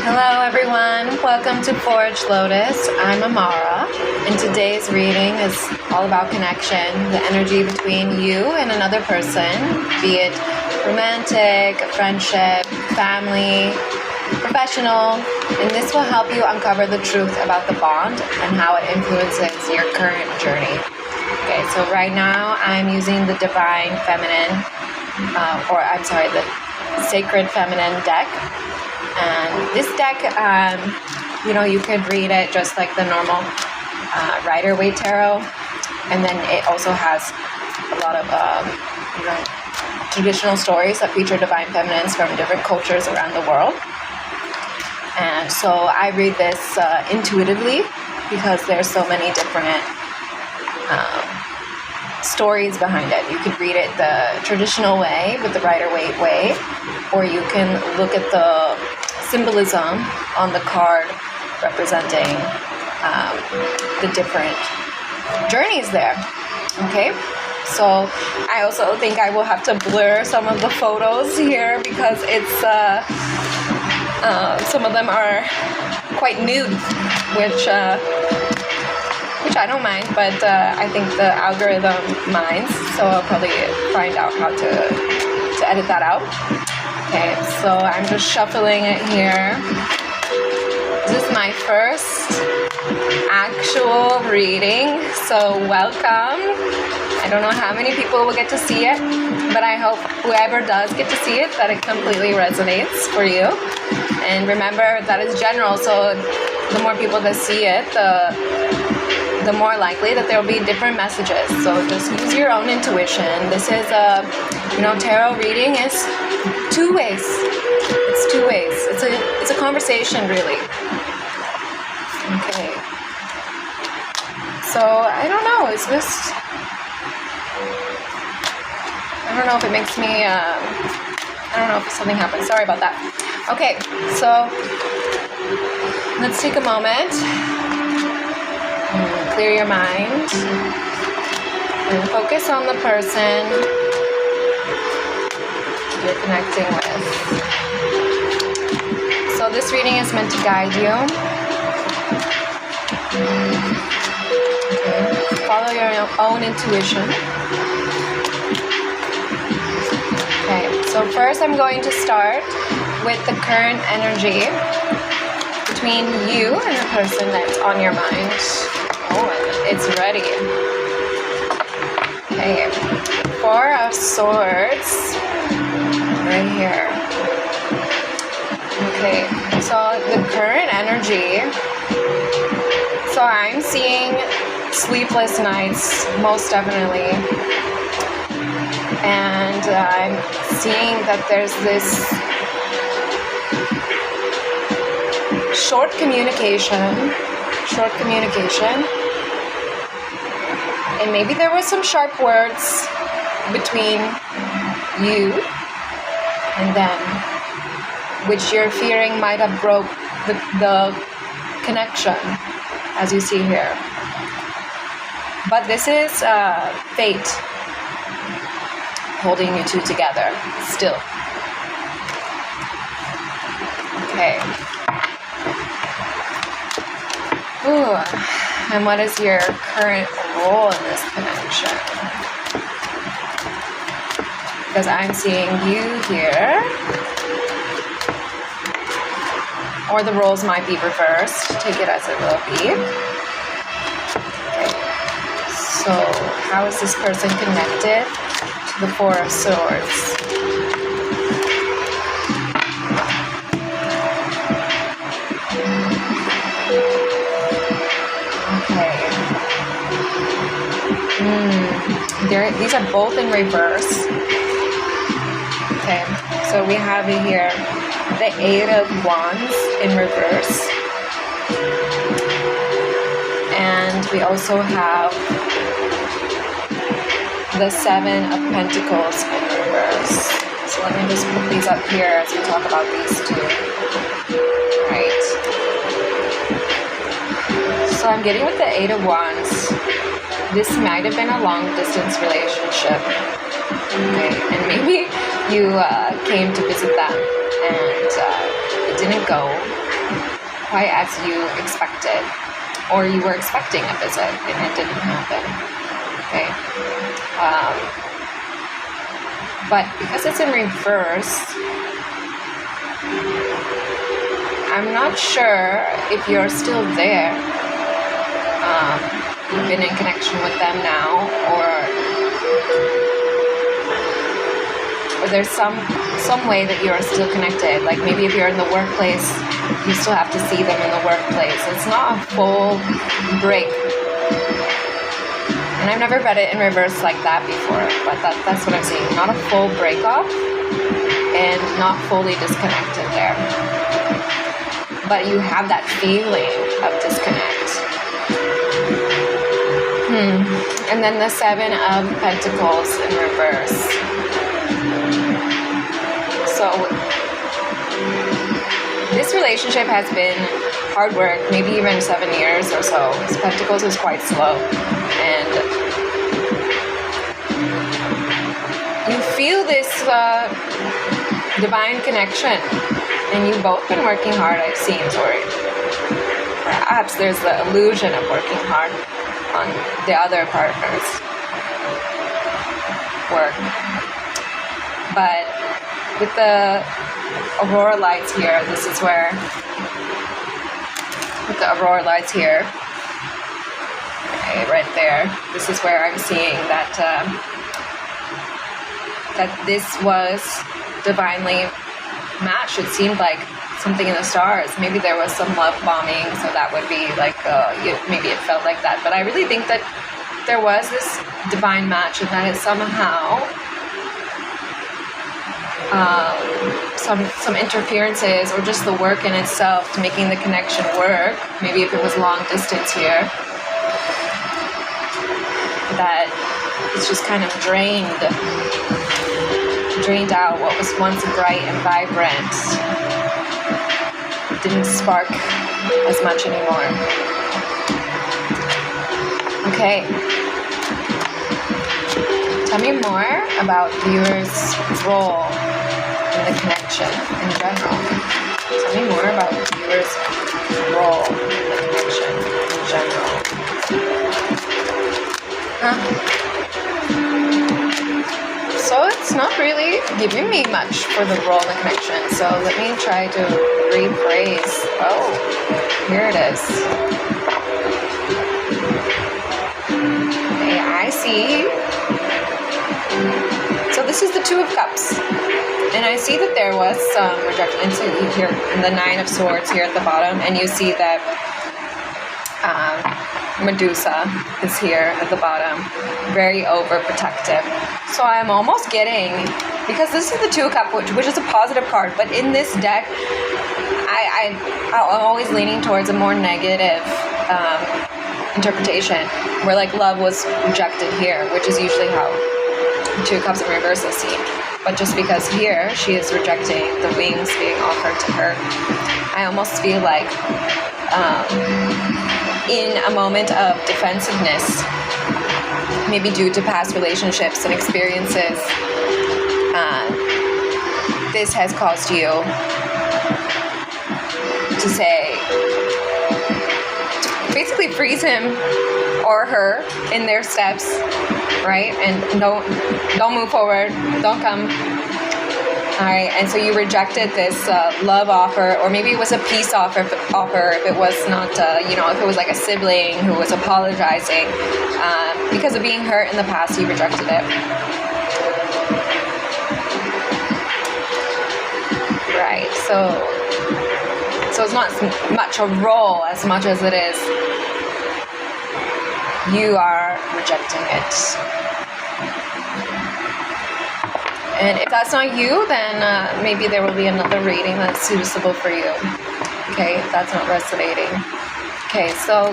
Hello everyone, welcome to Forge Lotus. I'm Amara, and today's reading is all about connection, the energy between you and another person, be it romantic, friendship, family, professional, and this will help you uncover the truth about the bond and how it influences your current journey. Okay, so right now I'm using the Divine Feminine, the Sacred Feminine deck. And this deck, you could read it just like the normal Rider-Waite Tarot. And then it also has a lot of, traditional stories that feature divine feminines from different cultures around the world. And so I read this intuitively because there's so many different stories behind it. You could read it the traditional way with the Rider-Waite way, or you can look at the symbolism on the card representing the different journeys there. Okay, so I also think I will have to blur some of the photos here because it's some of them are quite nude, which I don't mind, but I think the algorithm minds, so I'll probably find out how to edit that out. Okay, so I'm just shuffling it here. This is my first actual reading, so welcome. I don't know how many people will get to see it, but I hope whoever does get to see it, that it completely resonates for you. And remember, that is general, so the more people that see it, the more likely that there will be different messages. So just use your own intuition. This is tarot reading is two ways. It's two ways. It's a conversation, really. Okay. So I don't know. I don't know if it makes me. I don't know if something happens. Sorry about that. Okay. So let's take a moment. Clear your mind and focus on the person you're connecting with. So this reading is meant to guide you. Okay. Follow your own intuition. Okay, so first I'm going to start with the current energy between you and the person that's on your mind. Oh, it's ready. Okay, Four of Swords, right here. Okay, so the current energy, so I'm seeing sleepless nights, most definitely. And I'm seeing that there's this short communication, and maybe there were some sharp words between you and them, which you're fearing might have broke the connection, as you see here. But this is fate holding you two together still. Okay. Ooh. And what is your current role in this connection? Because I'm seeing you here. Or the roles might be reversed. Take it as it will be. Okay. So, how is this person connected to the Four of Swords? These are both in reverse. Okay, so we have here the Eight of Wands in reverse. And we also have the Seven of Pentacles in reverse. So let me just put these up here as we talk about these two. Right. So I'm getting with the Eight of Wands. This might have been a long-distance relationship. Okay, and maybe you came to visit them and it didn't go quite as you expected, or you were expecting a visit and it didn't happen. Okay. But because it's in reverse, I'm not sure if you're still there. You've been in connection with them now, or there's some way that you're still connected. Like maybe if you're in the workplace, you still have to see them in the workplace. It's not a full break. And I've never read it in reverse like that before, but that's what I'm seeing. Not a full break off and not fully disconnected there. But you have that feeling of disconnect. And then the 7 of Pentacles in reverse. So this relationship has been hard work, maybe even 7 years or so. Pentacles is quite slow. And you feel this divine connection. And you've both been working hard, it seems, or perhaps there's the illusion of working hard on the other partner's work. But with the aurora lights here, this is where, with the aurora lights here, okay, right there, this is where I'm seeing that that this was divinely matched. It seemed like something in the stars. Maybe there was some love bombing, so that would be like maybe it felt like that. But I really think that there was this divine match, and that is somehow some interferences, or just the work in itself to making the connection work. Maybe if it was long distance here, that it's just kind of drained out what was once bright and vibrant. It didn't spark as much anymore. Okay. Tell me more about viewers' role in the connection in general. Tell me more about viewers' role in the connection in general. So it's not really giving me much for the role in the connection. So let me try to rephrase. Oh, here it is. Okay, I see. So this is the 2 of Cups. And I see that there was some rejection. So here in the 9 of Swords here at the bottom. And you see that Medusa is here at the bottom, very overprotective. So I'm almost getting, because this is the 2 of Cups, which is a positive card, but in this deck, I'm always leaning towards a more negative interpretation, where like love was rejected here, which is usually how 2 of Cups in reverse is seen. But just because here she is rejecting the wings being offered to her, I almost feel like in a moment of defensiveness, maybe due to past relationships and experiences, this has caused you to say, to basically freeze him or her in their steps, right? And don't move forward, don't come. All right, and so you rejected this love offer, or maybe it was a peace offer if it was not, if it was like a sibling who was apologizing because of being hurt in the past, you rejected it. Right, so it's not much a role as much as it is you are rejecting it. And if that's not you, then maybe there will be another reading that's suitable for you. Okay, if that's not resonating. Okay, so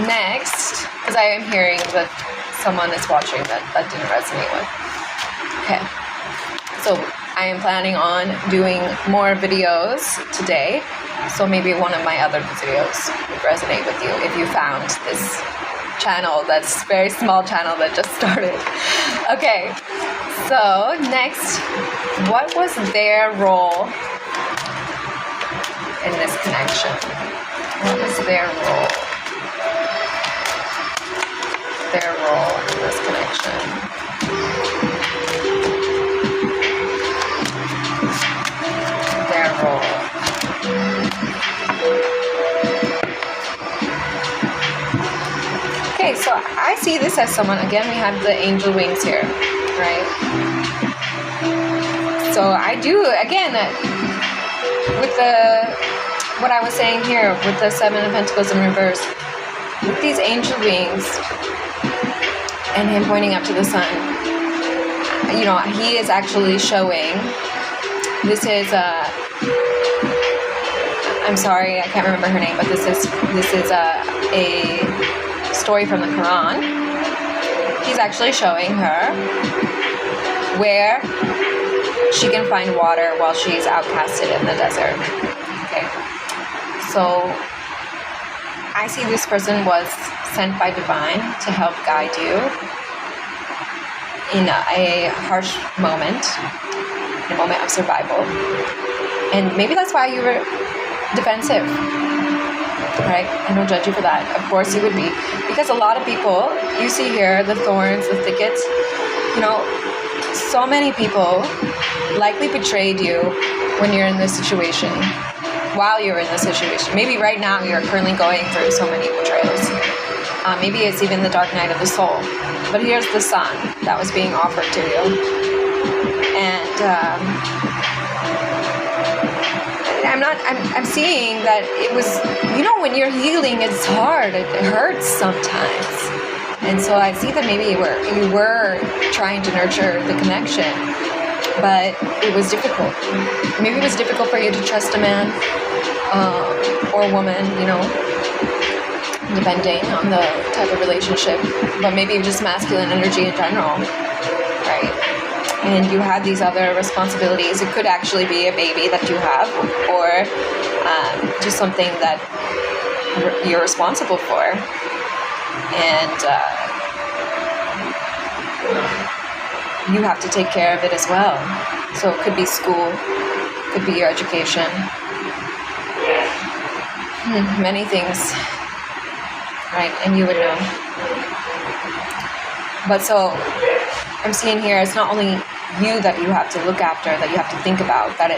next, because I am hearing that someone is watching that didn't resonate with. Okay, so I am planning on doing more videos today. So maybe one of my other videos would resonate with you if you found this channel, that's very small channel that just started. Okay, so next, what was their role in this connection? What was their role? Their role in this connection. Their role. Okay, so I see this as someone, again, we have the angel wings here, right? So I do, again, with what I was saying here, with the Seven of Pentacles in reverse, with these angel wings, and him pointing up to the sun, you know, he is actually showing, this is, I'm sorry, I can't remember her name, but this is a story from the Quran. He's actually showing her where she can find water while she's outcasted in the desert. Okay, so I see this person was sent by divine to help guide you in a harsh moment, in a moment of survival. And maybe that's why you were defensive, right? I don't judge you for that. Of course you would be. Because a lot of people, you see here, the thorns, the thickets, you know, so many people likely betrayed you when you're in this situation, while you're in this situation. Maybe right now you're currently going through so many betrayals. Maybe it's even the dark night of the soul. But here's the sun that was being offered to you. And I'm seeing that it was, you know, when you're healing, it's hard. It hurts sometimes. And so I see that maybe you were trying to nurture the connection, but it was difficult. Maybe it was difficult for you to trust a man or a woman, you know, depending on the type of relationship, but maybe just masculine energy in general, right? And you had these other responsibilities. It could actually be a baby that you have, or just something that you're responsible for. And you have to take care of it as well. So it could be school, could be your education, many things, right? And you would know. But so I'm seeing here, it's not only you that you have to look after, that you have to think about, that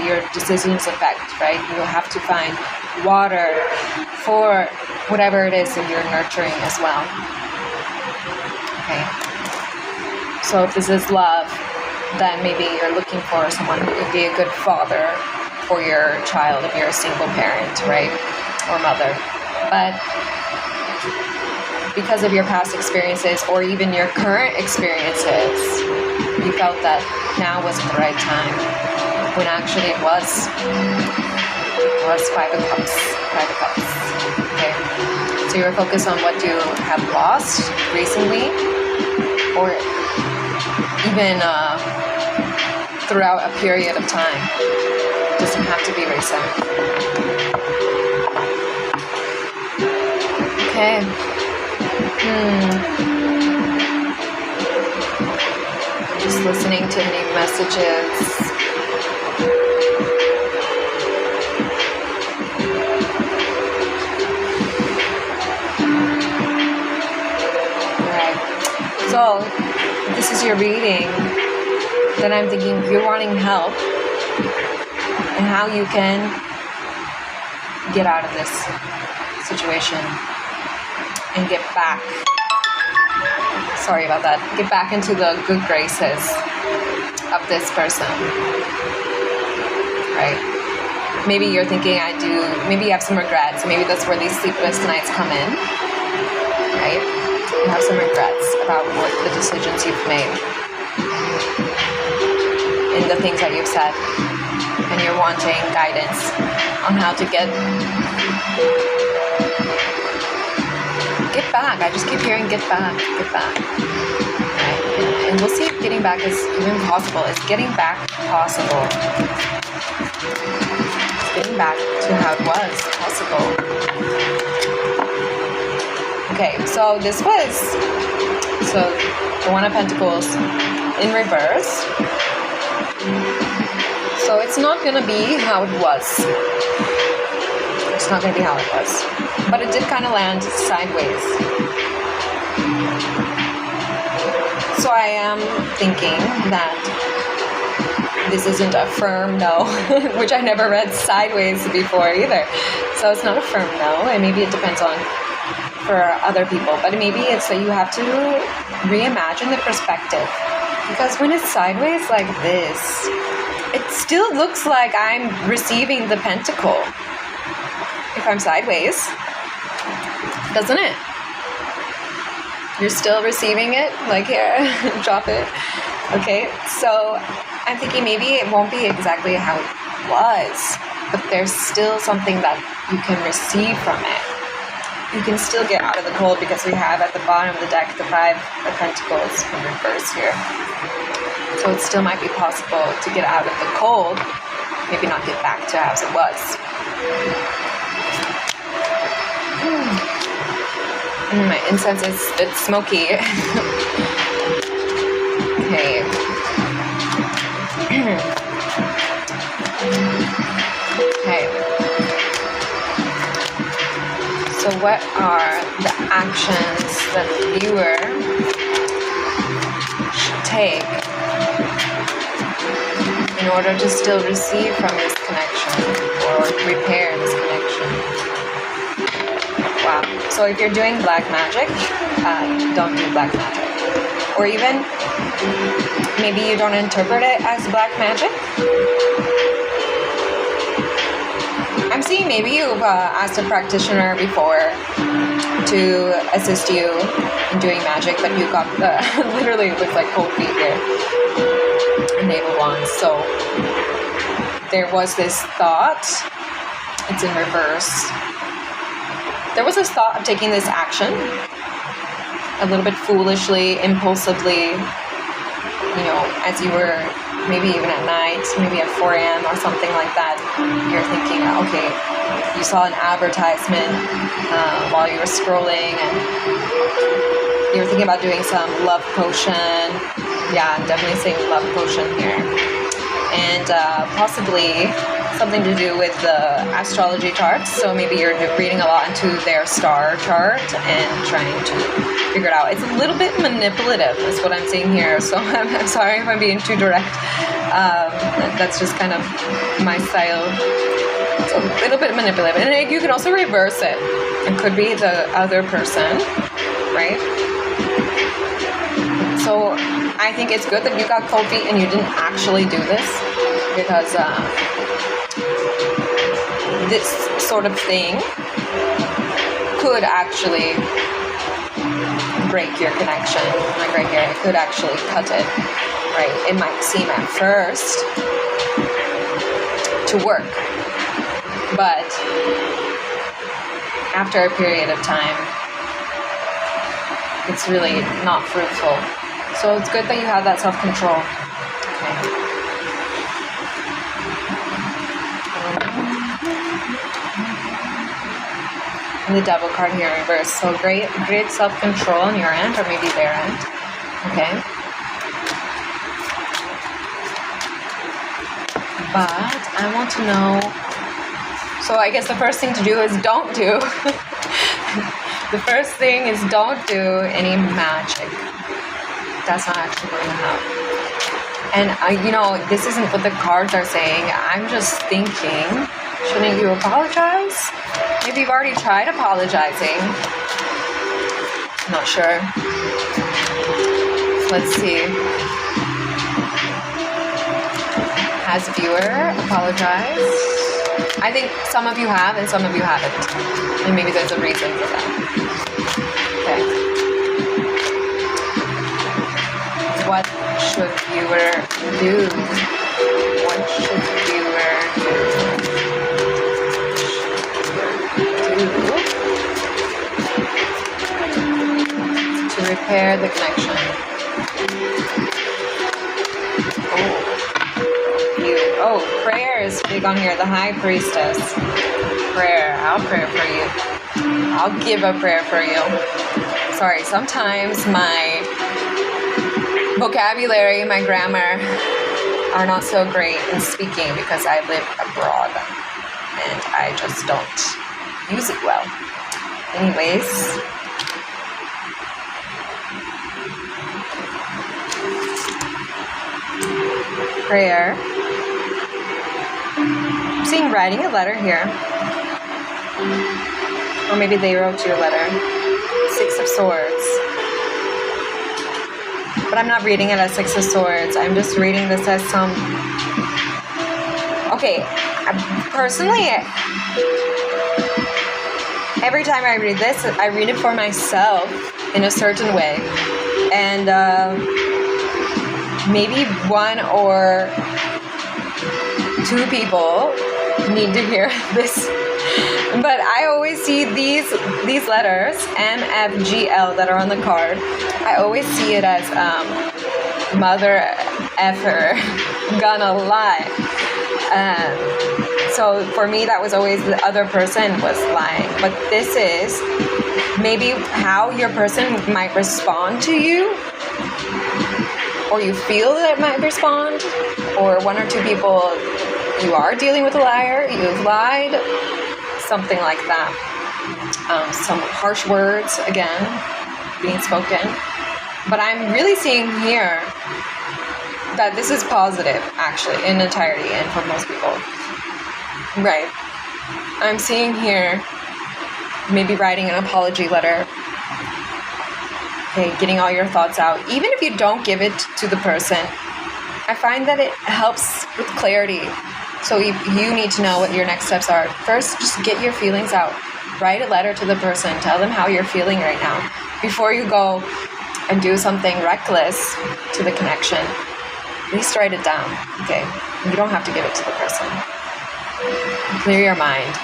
your decisions affect, right? You have to find water for whatever it is that you're nurturing as well. Okay. So if this is love, then maybe you're looking for someone who could be a good father for your child if you're a single parent, right? Or mother. But because of your past experiences or even your current experiences, you felt that now wasn't the right time, when actually it was Five of Cups. Okay. So you were focused on what you have lost recently, or even throughout a period of time. It doesn't have to be recent. Okay. Just listening to any messages. So, if this is your reading, then I'm thinking you're wanting help and how you can get out of this situation and get back. Sorry about that. Get back into the good graces of this person. Right? Maybe you're thinking maybe you have some regrets. Maybe that's where these sleepless nights come in. Right? You have some regrets about the decisions you've made and the things that you've said, and you're wanting guidance on how to get back. I just keep hearing get back. Right? And we'll see if getting back is even possible. Is getting back possible? Is getting back to how it was possible? Okay, so this was, the One of Pentacles in reverse. So it's not gonna be how it was. It's not gonna be how it was. But it did kind of land sideways. So I am thinking that this isn't a firm no, which I never read sideways before either. So it's not a firm no, and maybe it depends on for other people, but maybe it's that you have to reimagine the perspective, because when it's sideways like this, it still looks like I'm receiving the pentacle if I'm sideways, doesn't it? You're still receiving it, like here, drop it. Okay, so I'm thinking maybe it won't be exactly how it was, but there's still something that you can receive from it. You can still get out of the cold, because we have at the bottom of the deck the 5 of Pentacles in reverse here. So it still might be possible to get out of the cold, maybe not get back to as it was. My incense is a bit smoky. Okay. Okay. So what are the actions that the viewer should take in order to still receive from this connection or repair this connection? Wow. So if you're doing black magic, don't do black magic. Or even maybe you don't interpret it as black magic. I'm seeing maybe you've asked a practitioner before to assist you in doing magic, but you got literally looks like cold feet here and navel wands. So there was this thought, it's in reverse. There was this thought of taking this action a little bit foolishly, impulsively, you know, as you were maybe even at night, maybe at 4 a.m. or something like that. You're thinking, okay, you saw an advertisement while you were scrolling, and you were thinking about doing some love potion. Yeah, I'm definitely saying love potion here. And possibly something to do with the astrology charts. So maybe you're reading a lot into their star chart and trying to figure it out. It's a little bit manipulative is what I'm seeing here. So I'm sorry if I'm being too direct. That's just kind of my style. It's a little bit manipulative. And you can also reverse it. It could be the other person, right? So I think it's good that you got cold feet and you didn't actually do this, because this sort of thing could actually break your connection. Like right here, it could actually cut it, right? It might seem at first to work, but after a period of time, it's really not fruitful. So it's good that you have that self-control. Okay. And the Devil card here in reverse. So great self-control on your end, or maybe their end. Okay. But I want to know. So I guess the first thing to do is don't do. The first thing is don't do any magic. That's not actually going to happen. And you know, this isn't what the cards are saying. I'm just thinking, shouldn't you apologize? Maybe you've already tried apologizing. Not sure. Let's see. Has a viewer apologized? I think some of you have and some of you haven't. And maybe there's a reason for that. Okay. What should viewer do? What should viewer do? To repair the connection. Oh, prayer is big on here. The High Priestess. Prayer. I'll pray for you. I'll give a prayer for you. Sorry, sometimes my vocabulary, my grammar are not so great in speaking because I live abroad and I just don't use it well. Anyways, prayer. I'm seeing writing a letter here. Or maybe they wrote you a letter. 6 of Swords. But I'm not reading it as 6 of Swords. I'm just reading this as some... Okay, personally, every time I read this, I read it for myself in a certain way. And maybe 1 or 2 people need to hear this. But I always see these letters, M, F, G, L, that are on the card. I always see it as mother effer, gonna lie. So for me, that was always the other person was lying. But this is maybe how your person might respond to you, or you feel that it might respond, or 1 or 2 people, you are dealing with a liar, you've lied, something like that. Some harsh words, again, being spoken. But I'm really seeing here that this is positive, actually, in entirety, and for most people. Right. I'm seeing here maybe writing an apology letter. Okay, getting all your thoughts out. Even if you don't give it to the person, I find that it helps with clarity. So you need to know what your next steps are. First, just get your feelings out. Write a letter to the person. Tell them how you're feeling right now. Before you go and do something reckless to the connection, at least write it down. Okay? You don't have to give it to the person. Clear your mind.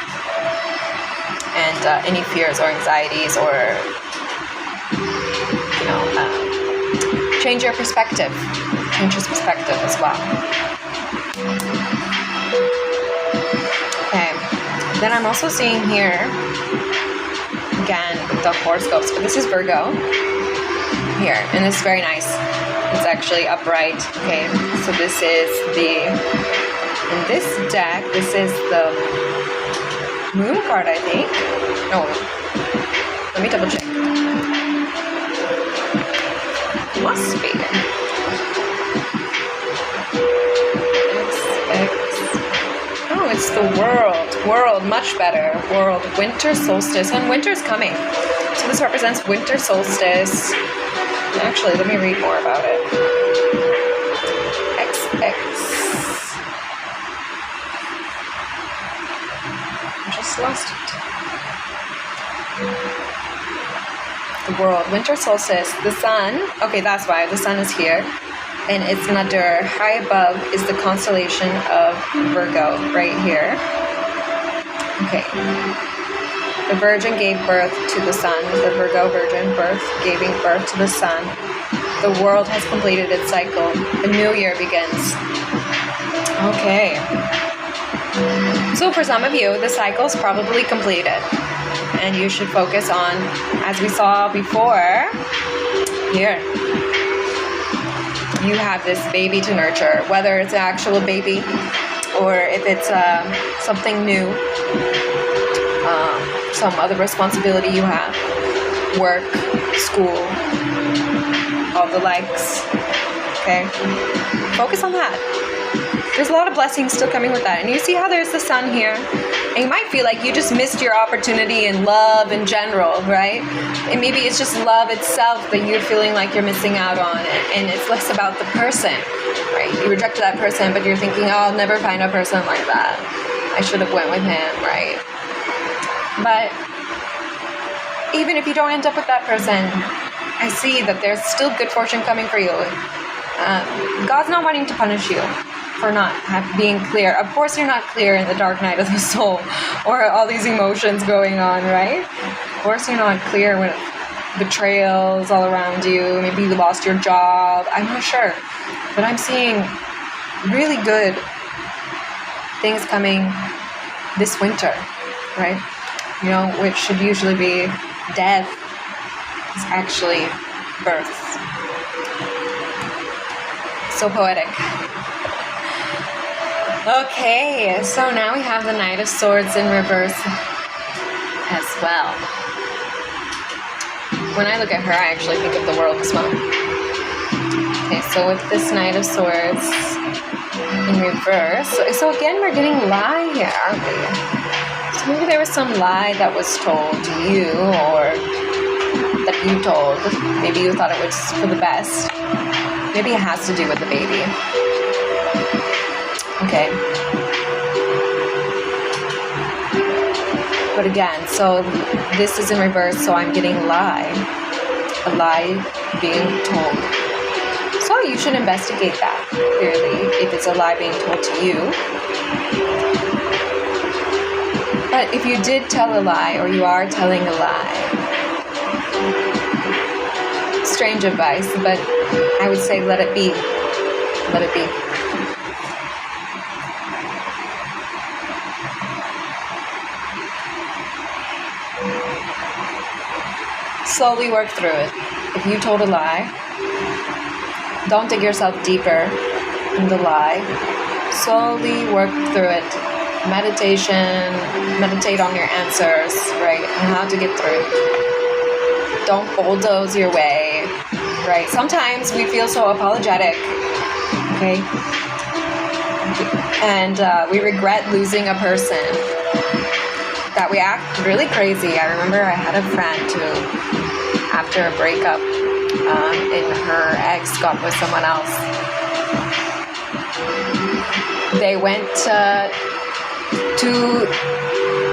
And any fears or anxieties or, change your perspective. Change your perspective as well. Okay, then I'm also seeing here, again, the horoscopes, but this is Virgo here, and it's very nice. It's actually upright. Okay, so this is in this deck, this is the moon card, I think. No, let me double check. Must be. Oh, it's the world, much better. World, winter solstice, and winter's coming. So this represents winter solstice. Actually, let me read more about it. XX. I just lost it. The world, winter solstice, the sun. Okay, that's why the sun is here. And it's Nadir. High above is the constellation of Virgo, right here. Okay. The Virgin gave birth to the sun. The Virgo Virgin giving birth to the sun. The world has completed its cycle. A new year begins. Okay. So for some of you, the cycle is probably completed. And you should focus on, as we saw before, here. You have this baby to nurture, whether it's an actual baby or if it's something new, some other responsibility you have, work, school, all the likes, okay? Focus on that. There's a lot of blessings still coming with that. And you see how there's the sun here? And you might feel like you just missed your opportunity in love in general, right? And maybe it's just love itself that you're feeling like you're missing out on. And it's less about the person, right? You rejected that person, but you're thinking, oh, I'll never find a person like that. I should have went with him, right? But even if you don't end up with that person, I see that there's still good fortune coming for you. God's not wanting to punish you for not being clear. Of course you're not clear in the dark night of the soul or all these emotions going on, right? Of course you're not clear when betrayals all around you. Maybe you lost your job. I'm not sure. But I'm seeing really good things coming this winter, right? You know, which should usually be death is actually birth. So poetic. Okay, so now we have the Knight of Swords in reverse as well. When I look at her, I actually think of the World as well. Okay, so with this Knight of Swords in reverse, so again, we're getting lie here, aren't we? So maybe there was some lie that was told to you, or that you told. Maybe you thought it was for the best. Maybe it has to do with the baby. Okay. But again, so this is in reverse, so I'm getting lie. A lie being told. So you should investigate that, clearly, if it's a lie being told to you. But if you did tell a lie, or you are telling a lie, strange advice, but I would say let it be. Let it be. Slowly work through it. If you told a lie, don't dig yourself deeper in the lie. Slowly work through it. Meditate on your answers, right? And how to get through. Don't bulldoze your way, right? Sometimes we feel so apologetic, okay? And we regret losing a person, that we act really crazy. I remember I had a friend who, after a breakup, and her ex got with someone else, they went to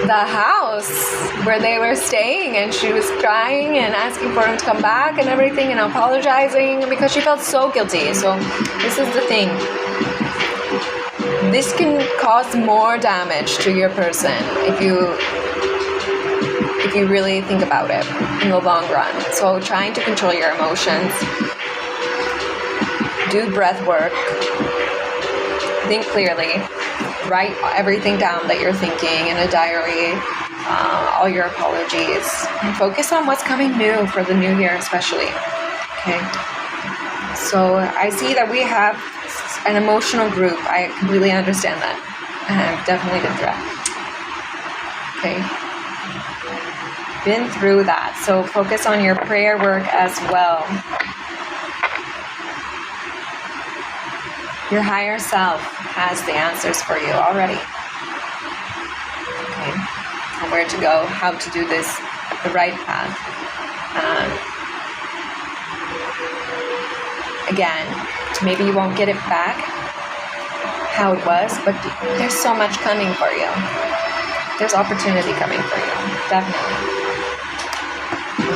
the house where they were staying, and she was crying and asking for him to come back and everything, and apologizing because she felt so guilty. So this is the thing. This can cause more damage to your person if you really think about it in the long run. So trying to control your emotions, do breath work, think clearly, write everything down that you're thinking in a diary, all your apologies, and focus on what's coming new for the new year especially. Okay, so I see that we have an emotional group. I completely understand that. I've definitely been through that. Okay, been through that. So focus on your prayer work as well. Your higher self has the answers for you already. Okay, and where to go, how to do this, the right path. Again, maybe you won't get it back how it was, but there's so much coming for you. There's opportunity coming for you, definitely.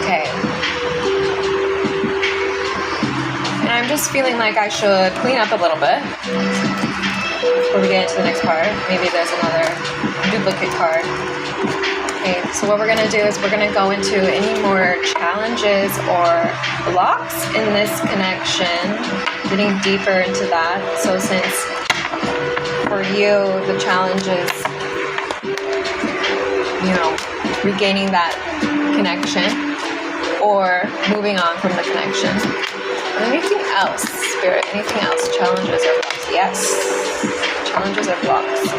Okay. And I'm just feeling like I should clean up a little bit before we get into the next part. Maybe there's another duplicate card. Okay, so what we're going to do is we're going to go into any more challenges or blocks in this connection, getting deeper into that. So since for you, the challenge is, regaining that connection or moving on from the connection. Anything else, Spirit? Anything else? Challenges or blocks? Yes. Challenges or blocks.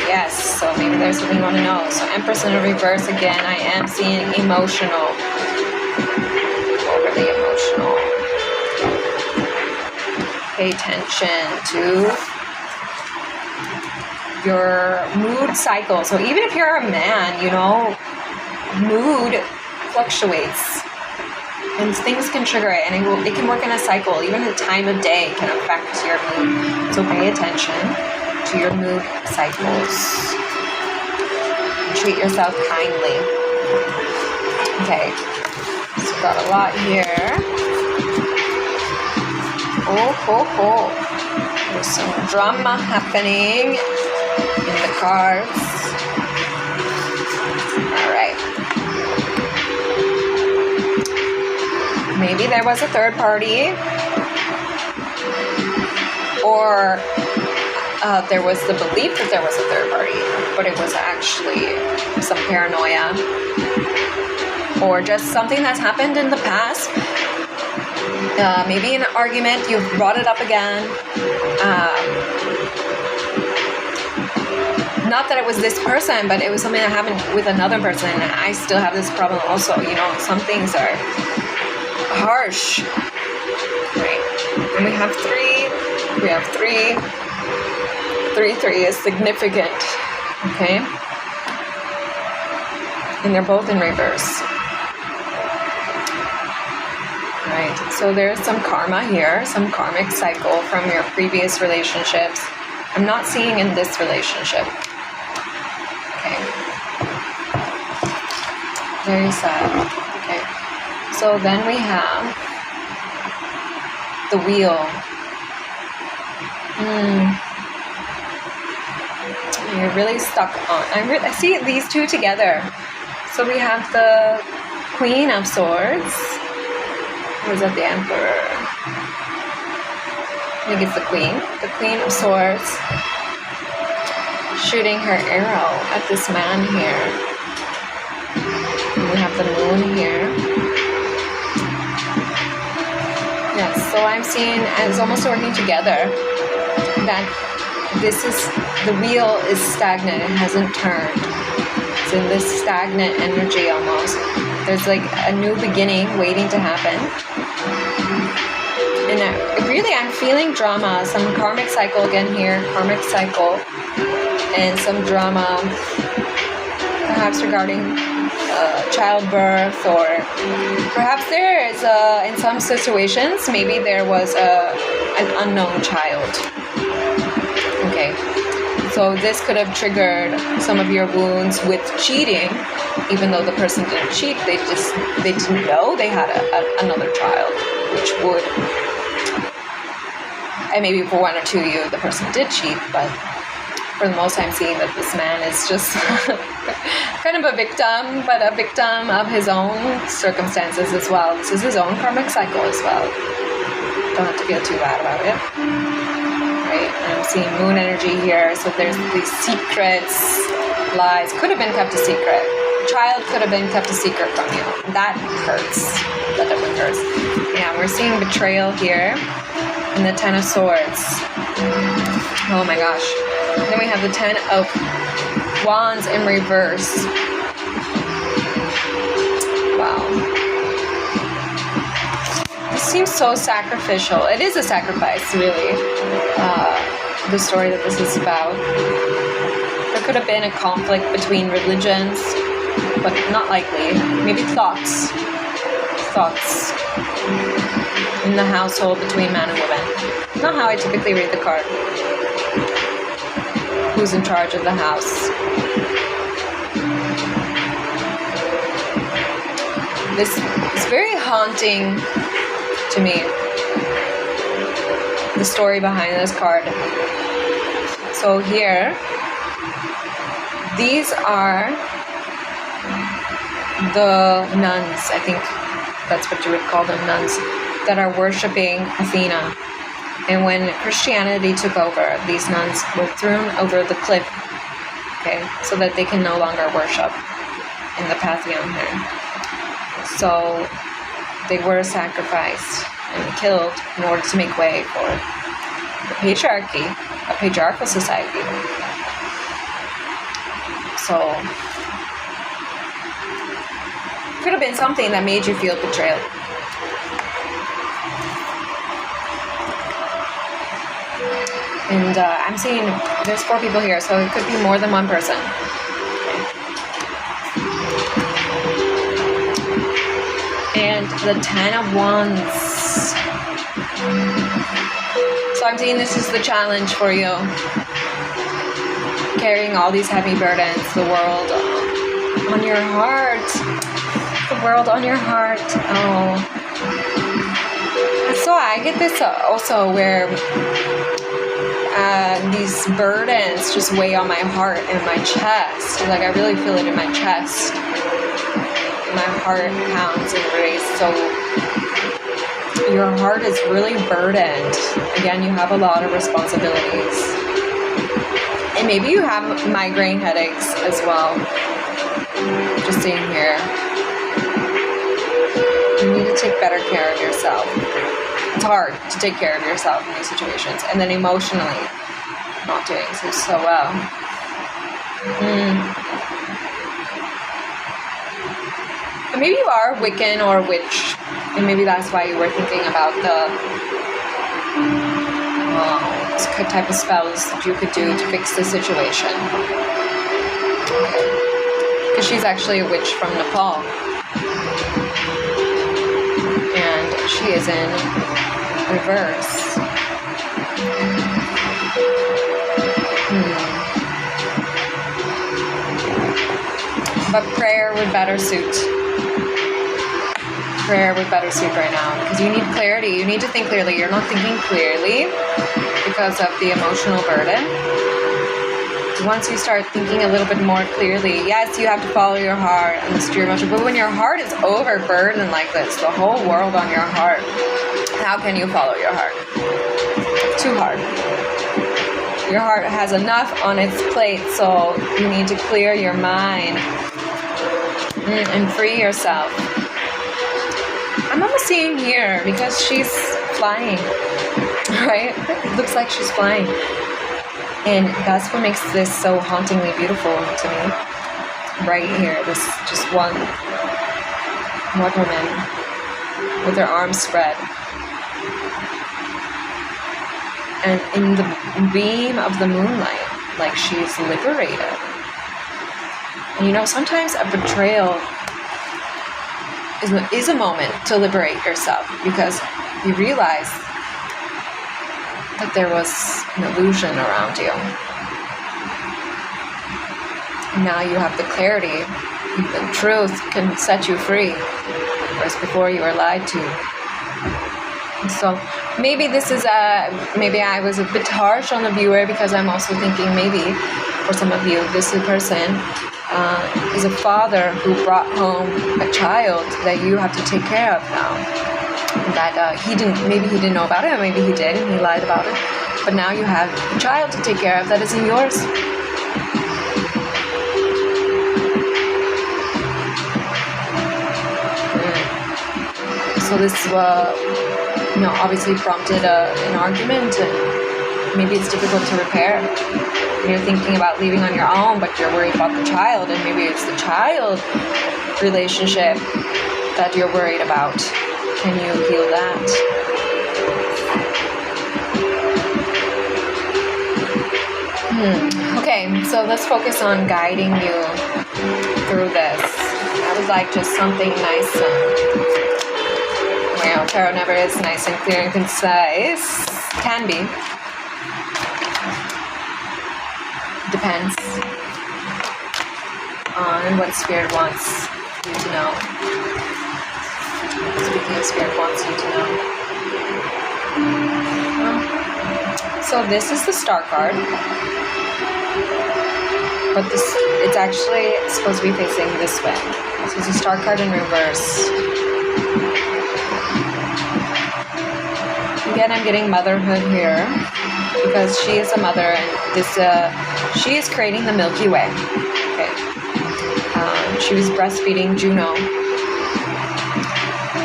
Yes. So maybe there's something you want to know. So Empress in reverse again. I am seeing emotional. Overly emotional. Pay attention to your mood cycle. So even if you're a man, mood fluctuates. And things can trigger it, and it can work in a cycle. Even the time of day can affect your mood. So pay attention to your mood cycles. Treat yourself kindly. Okay, so got a lot here. There's some drama happening in the cards. All right. Maybe there was a third party, or there was the belief that there was a third party, but it was actually some paranoia, or just something that's happened in the past. Maybe an argument, you've brought it up again, not that it was this person, but it was something that happened with another person, and I still have this problem also. You know, some things are harsh, right? And we have 3. We have 3. 3 is significant, okay? And they're both in reverse. Right, so there's some karma here, some karmic cycle from your previous relationships. I'm not seeing in this relationship. Okay. Very sad. Okay. So then we have the wheel. You're really stuck on. I see these two together. So we have the Queen of Swords. Or is that the Emperor? I think it's the Queen of Swords, shooting her arrow at this man here. And we have the Moon here. Yes, so I'm seeing, and it's almost working together, that the wheel is stagnant. It hasn't turned. It's in this stagnant energy almost. There's like a new beginning waiting to happen. And I'm feeling drama, some karmic cycle again here, karmic cycle, and some drama, perhaps regarding childbirth, or perhaps there is, in some situations, maybe there was an unknown child. Okay, so this could have triggered some of your wounds with cheating, even though the person didn't cheat, they didn't know they had another child, which would, and maybe for 1 or 2 of you, the person did cheat, but for the most, I'm seeing that this man is just kind of a victim, but a victim of his own circumstances as well. This is his own karmic cycle as well. Don't have to feel too bad about it. Right? And I'm seeing moon energy here, so there's these secrets, lies, could have been kept a secret. Child could have been kept a secret from you. That hurts. That definitely hurts. Yeah, we're seeing betrayal here. And the 10 of Swords. Oh my gosh. Then we have the 10 of Wands in reverse. Wow. This seems so sacrificial. It is a sacrifice, really. The story that this is about. There could have been a conflict between religions, but not likely. Maybe thoughts in the household between man and woman. Not how I typically read the card. Who's in charge of the house? This is very haunting to me. The story behind this card. So here, these are the nuns, I think that's what you would call them, nuns, that are worshipping Athena. And when Christianity took over, these nuns were thrown over the cliff, okay, so that they can no longer worship in the Pantheon here. So they were sacrificed and killed in order to make way for the patriarchy, a patriarchal society. So it could have been something that made you feel betrayed. And I'm seeing there's 4 people here, so it could be more than one person. And the 10 of Wands. So I'm seeing this is the challenge for you. Carrying all these heavy burdens, the world on your heart. The world on your heart. Oh. So I get this also where these burdens just weigh on my heart and my chest. Like I really feel it in my chest. My heart pounds and races. So your heart is really burdened. Again, you have a lot of responsibilities. And maybe you have migraine headaches as well. Just seeing here. You need to take better care of yourself. It's hard to take care of yourself in these situations. And then emotionally, not doing so well. Maybe you are Wiccan or witch, and maybe that's why you were thinking about the type of spells that you could do to fix the situation. Because she's actually a witch from Nepal, and she is in reverse. But prayer would better suit. Prayer would better suit right now, because you need clarity. You need to think clearly. You're not thinking clearly because of the emotional burden. Once you start thinking a little bit more clearly, yes, you have to follow your heart and listen to your emotion, but when your heart is overburdened like this, the whole world on your heart, how can you follow your heart? Too hard. Your heart has enough on its plate, so you need to clear your mind and free yourself. I'm almost seeing here, because she's flying, right? It looks like she's flying. And that's what makes this so hauntingly beautiful to me. Right here, this just one woman with her arms spread. And in the beam of the moonlight, like she's liberated. And you know, sometimes a betrayal is a moment to liberate yourself, because you realize that there was an illusion around you. And now you have the clarity. The truth can set you free, whereas before you were lied to. And so maybe this is maybe I was a bit harsh on the viewer, because I'm also thinking maybe for some of you, this person is a father who brought home a child that you have to take care of now. That maybe he didn't know about it, or maybe he did and he lied about it. But now you have a child to take care of that isn't yours. So this, obviously prompted an argument, and maybe it's difficult to repair. You're thinking about leaving on your own, but you're worried about the child, and maybe it's the child relationship that you're worried about. Can you heal that? Okay, so let's focus on guiding you through this. I would like just something nice and, tarot never is nice and clear and concise. Can be. Depends on what Spirit wants you to know. Speaking of Spirit wants you to know. So this is the Star card. But it's actually supposed to be facing this way. So it's a Star card in reverse. Again, I'm getting motherhood here, because she is a mother, and she is creating the Milky Way. Okay. She was breastfeeding Juno,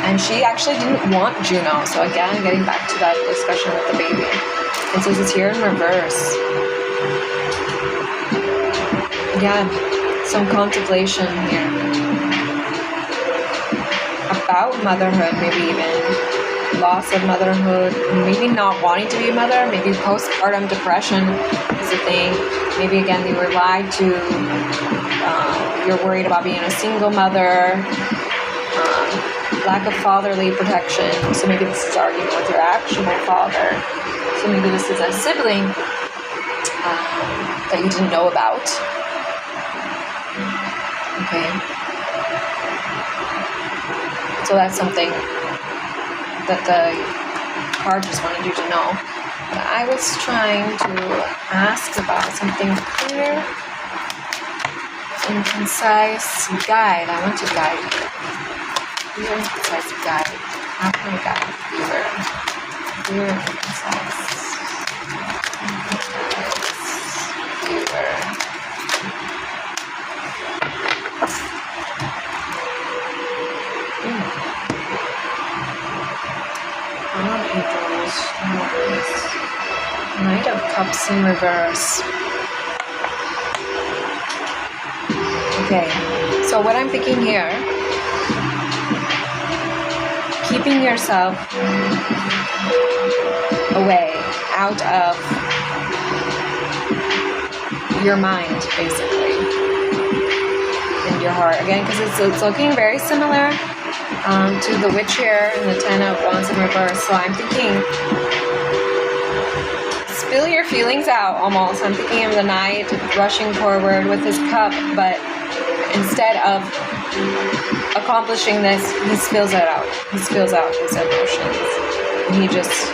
and she actually didn't want Juno. So again, getting back to that discussion with the baby. And since it's here in reverse, again, some contemplation here about motherhood, maybe even loss of motherhood, maybe not wanting to be a mother, maybe postpartum depression is a thing. Maybe again you were lied to, you're worried about being a single mother, lack of fatherly protection. So maybe this is arguing with your actual father. So maybe this is a sibling that you didn't know about. Okay. So that's something that the card just wanted you to know. But I was trying to ask about something clear and concise guide. I want to guide you. Clear and concise guide. How can I guide you? Clear and concise. Viewer. Angels, Knight of Cups in reverse. Okay, so what I'm thinking here, keeping yourself away, out of your mind, basically, and your heart. Again, because it's looking very similar to the witch here and the 10 of Wands in reverse. So I'm thinking, spill your feelings out almost. I'm thinking of the knight rushing forward with his cup, but instead of accomplishing this, he spills it out. He spills out his emotions. And he just,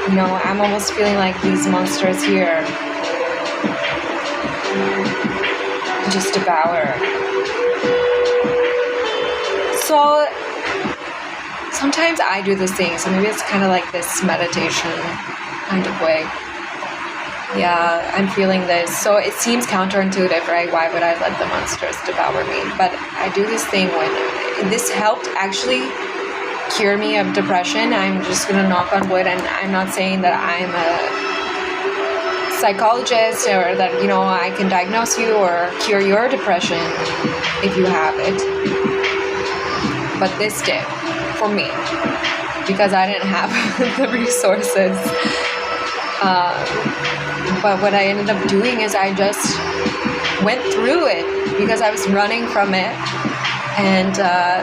you know, I'm almost feeling like these monsters here just devour. So sometimes I do this thing, so maybe it's kind of like this meditation kind of way. Yeah, I'm feeling this. So it seems counterintuitive, right? Why would I let the monsters devour me? But I do this thing when this helped actually cure me of depression. I'm just going to knock on wood, and I'm not saying that I'm a psychologist or that, you know, I can diagnose you or cure your depression if you have it. But this did for me because I didn't have the resources. But what I ended up doing is I just went through it because I was running from it. And,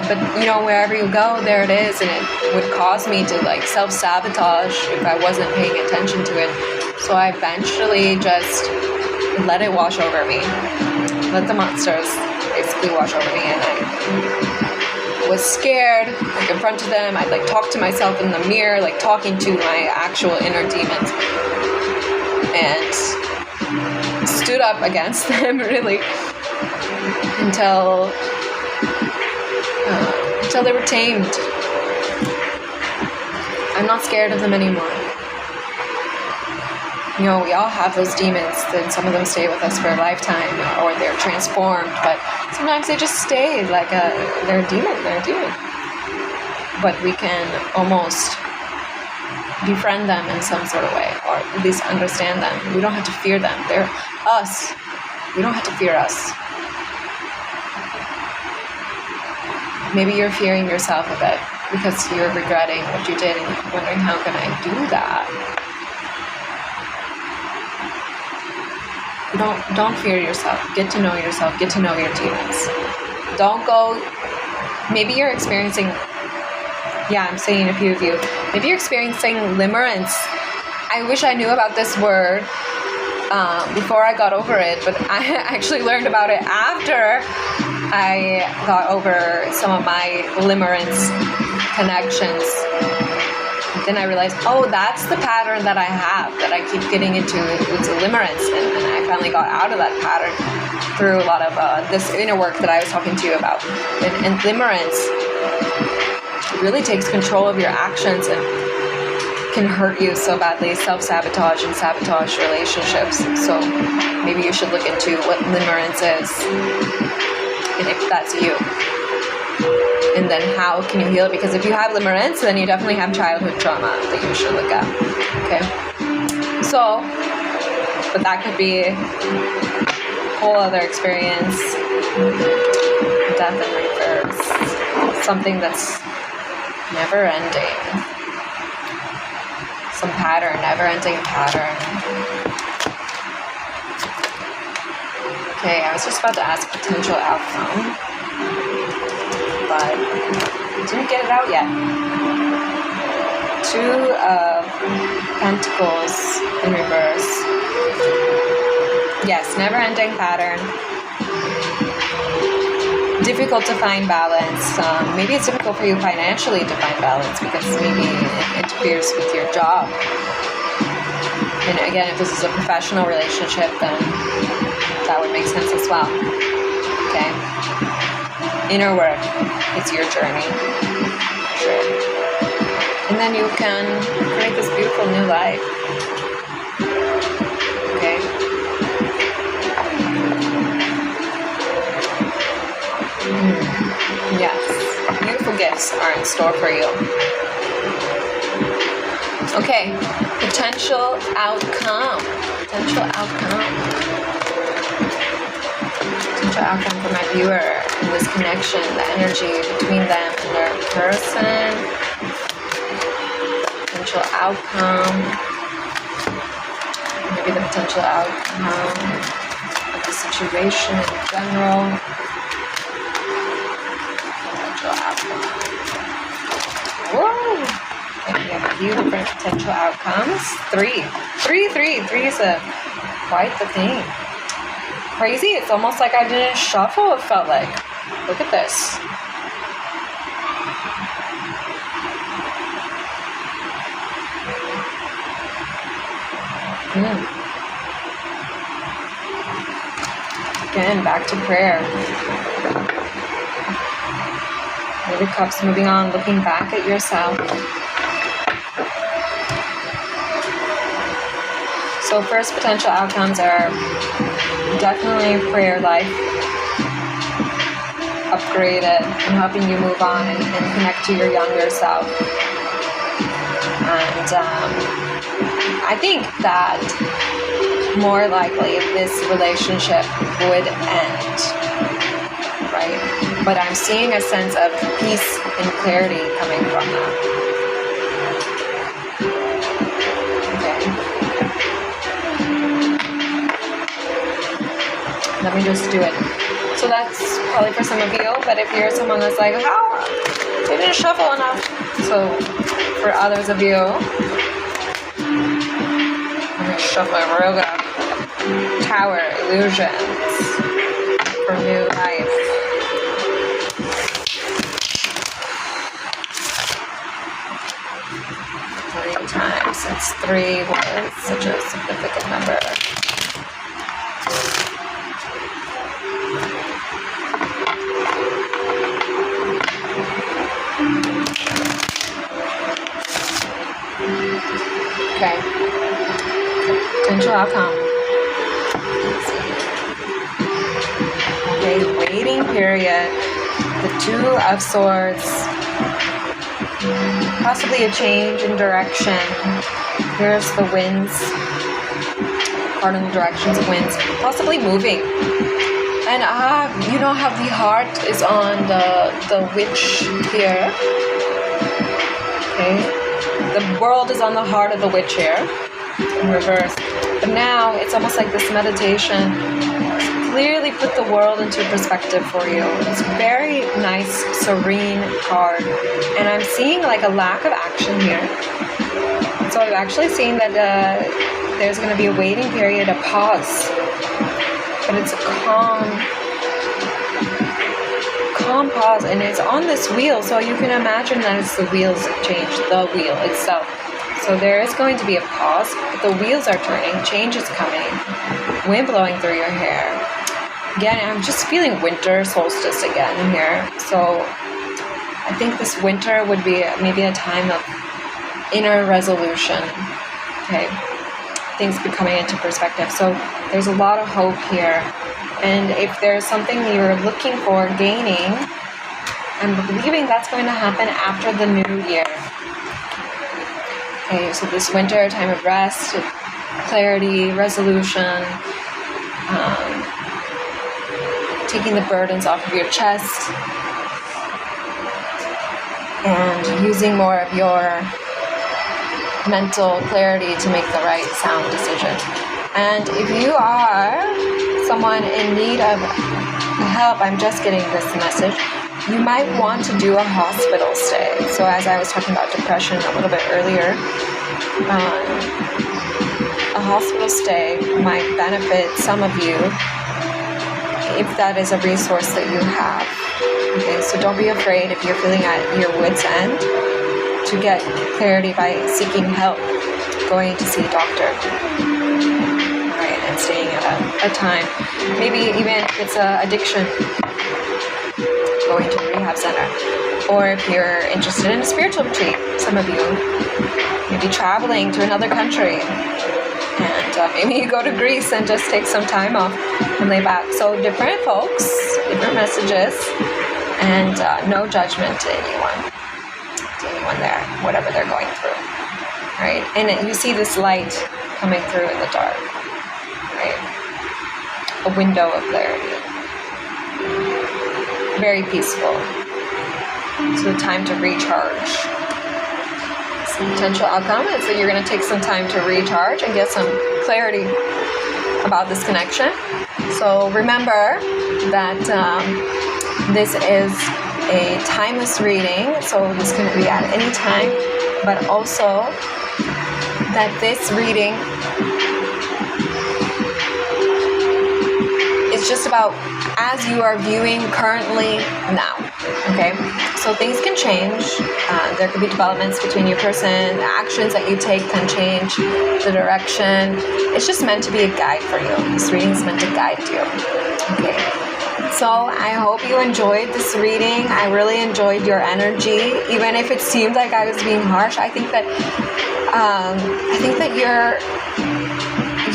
but you know, wherever you go, there it is. And it would cause me to like self-sabotage if I wasn't paying attention to it. So I eventually just let it wash over me. Let the monsters basically wash over me. And I was scared. I confronted them. I'd like talk to myself in the mirror, like talking to my actual inner demons. And stood up against them really until they were tamed. I'm not scared of them anymore. You know, we all have those demons, and some of them stay with us for a lifetime, or they're transformed, but sometimes they just stay like they're a demon. But we can almost befriend them in some sort of way, or at least understand them. We don't have to fear them. They're us. We don't have to fear us. Maybe you're fearing yourself a bit because you're regretting what you did and wondering, how can I do that? Don't fear yourself. Get to know yourself. Get to know your demons. Don't go. Maybe you're experiencing. Yeah, I'm saying a few of you. Maybe you're experiencing limerence. I wish I knew about this word before I got over it, but I actually learned about it after I got over some of my limerence connections. Then I realized, oh, that's the pattern that I have, that I keep getting into. It's a limerence, and I finally got out of that pattern through a lot of this inner work that I was talking to you about. And limerence really takes control of your actions and can hurt you so badly, self-sabotage and sabotage relationships. So maybe you should look into what limerence is, and if that's you. And then how can you heal it? Because if you have limerence, then you definitely have childhood trauma that you should look at. Okay? So, but that could be a whole other experience. Death and rebirth. Something that's never ending. Some pattern, never ending pattern. Okay, I was just about to ask potential outcome, but didn't get it out yet. 2 of Pentacles in reverse. Yes, never ending pattern. Difficult to find balance. Maybe it's difficult for you financially to find balance because maybe it interferes with your job. And again, if this is a professional relationship, then that would make sense as well. Okay? Inner work is your journey. Sure. And then you can create this beautiful new life. Okay? Yes, beautiful gifts are in store for you. Okay, potential outcome. potential outcome for my viewer in this connection, the energy between them and their person, potential outcome, maybe the potential outcome of the situation in general, potential outcome. Whoa! Okay, we have a few different potential outcomes. Three is quite the thing. Crazy, it's almost like I didn't shuffle, it felt like. Look at this. Again, back to prayer. Knight of Cups, moving on, looking back at yourself. So first potential outcomes are definitely prayer life upgraded and helping you move on and connect to your younger self. And I think that more likely this relationship would end, right? But I'm seeing a sense of peace and clarity coming from that. Let me just do it. So that's probably for some of you, but if you're someone that's like, how? They didn't shuffle enough. So for others of you, I'm going to shuffle it real good. Tower, illusions for new life. 3 times, since 3 was such a significant number. Okay. Potential outcome. Okay, waiting period. The 2 of Swords. Possibly a change in direction. Here's the winds. Cardinal directions of winds. Possibly moving. And you know how the heart is on the witch here. Okay. The world is on the heart of the witch here, in reverse. But now it's almost like this meditation clearly put the world into perspective for you. It's very nice, serene card. And I'm seeing like a lack of action here. So I'm actually seeing that there's going to be a waiting period, a pause. But it's a calm pause, and it's on this wheel, so you can imagine that it's the wheels change, the wheel itself. So there is going to be a pause, but the wheels are turning, change is coming, wind blowing through your hair. Again, I'm just feeling winter solstice again here. So I think this winter would be maybe a time of inner resolution. Okay, things be coming into perspective. So there's a lot of hope here. And if there's something you're looking for gaining, I'm believing that's going to happen after the new year. Okay, so this winter, time of rest, clarity, resolution, taking the burdens off of your chest, and using more of your mental clarity to make the right sound decision. And if you are someone in need of help, I'm just getting this message, you might want to do a hospital stay. So as I was talking about depression a little bit earlier, a hospital stay might benefit some of you if that is a resource that you have. Okay, so don't be afraid if you're feeling at your wit's end to get clarity by seeking help, going to see a doctor. And staying at a time. Maybe even if it's addiction, going to a rehab center. Or if you're interested in a spiritual retreat, some of you may be traveling to another country. And maybe you go to Greece and just take some time off and lay back. So different folks, different messages, and no judgment to anyone there, whatever they're going through. Right? And you see this light coming through in the dark. Right? A window of clarity. very peaceful. So time to recharge. Some potential outcome is that you're going to take some time to recharge and get some clarity about this connection. So remember that this is a timeless reading, so this can be at any time, but also that this reading is just about as you are viewing currently now. Okay, so things can change. There could be developments between your person. The actions that you take can change the direction. It's just meant to be a guide for you. This reading is meant to guide you. Okay, so I hope you enjoyed this reading. I really enjoyed your energy, even if it seemed like I was being harsh. I think that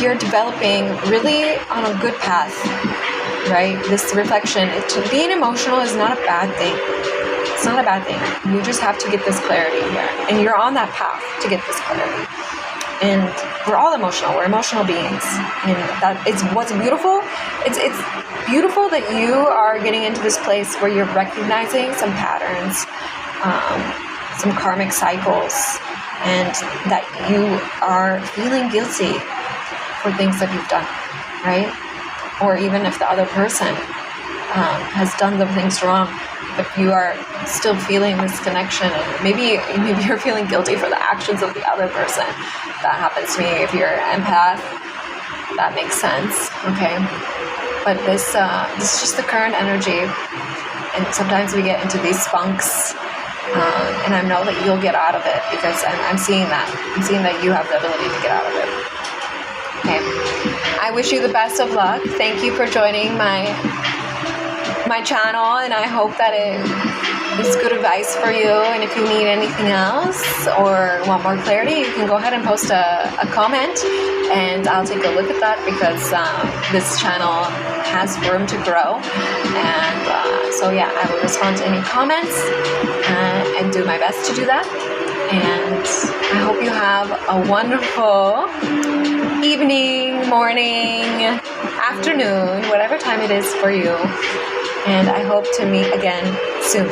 you're developing really on a good path. Right? This reflection, being emotional is not a bad thing. It's not a bad thing. You just have to get this clarity here. And you're on that path to get this clarity. And we're all emotional. We're emotional beings. And that is what's beautiful. It's beautiful that you are getting into this place where you're recognizing some patterns, some karmic cycles, and that you are feeling guilty for things that you've done, right? Or even if the other person has done the things wrong, but you are still feeling this connection, and maybe you're feeling guilty for the actions of the other person. That happens to me. If you're an empath, that makes sense, okay? But this is just the current energy, and sometimes we get into these funks, and I know that you'll get out of it, because I'm seeing that. I'm seeing that you have the ability to get out of it. Okay. I wish you the best of luck. Thank you for joining my channel, and I hope that it is good advice for you. And if you need anything else or want more clarity, you can go ahead and post a comment, and I'll take a look at that, because this channel has room to grow. And so yeah, I will respond to any comments and do my best to do that. And I hope you have a wonderful evening, morning, afternoon, whatever time it is for you. And I hope to meet again soon.